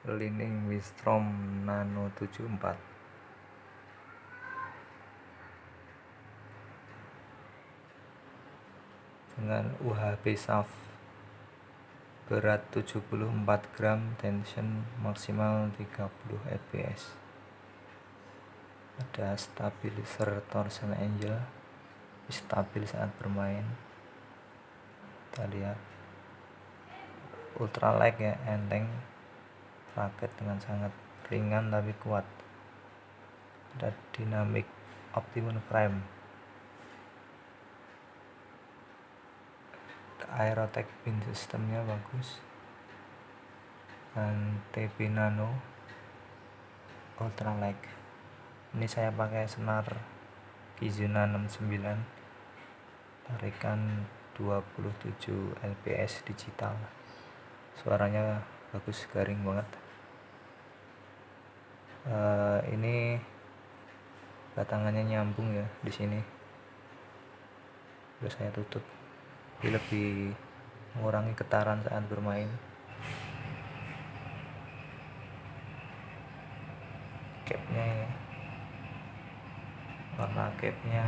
Lining Wistrom Nano 74 dengan UHP SAF, berat 74 gram, tension maksimal 30 fps. Ada stabilizer torsion angel, stabil saat bermain. Kita lihat ultralight ya, enteng, raket dengan sangat ringan tapi kuat. Ada dynamic optimum frame, aerotech pin sistemnya bagus, dan TP Nano ultralight. Ini saya pakai senar Kizuna 69, tarikan 27 lps digital, suaranya bagus, garing banget. Ini batangannya nyambung ya di sini. Terus saya tutup, ini lebih mengurangi getaran saat bermain. Capnya ya, warna capnya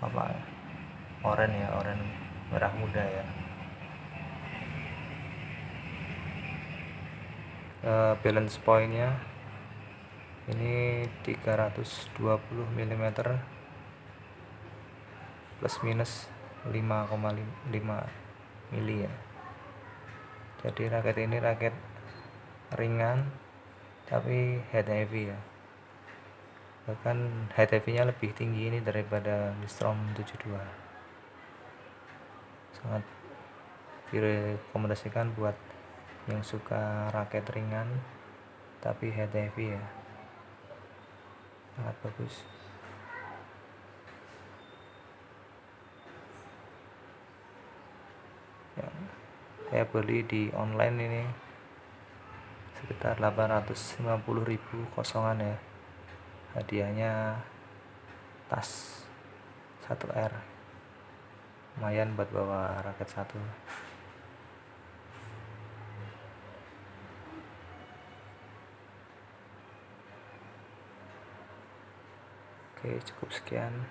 apa ya, oranye ya, oranye merah muda ya. Balance pointnya ini 320 mm plus minus 5,5 mili ya. Jadi raket ini raket ringan tapi head heavy ya, bahkan head heavy nya lebih tinggi ini daripada Wistrom 72. Sangat direkomendasikan buat yang suka raket ringan tapi head heavy ya, sangat bagus. Ya, saya beli di online ini sekitar 850.000 kosongan ya. Hadiahnya tas 1R, lumayan buat bawa raket satu. Oke, cukup sekian.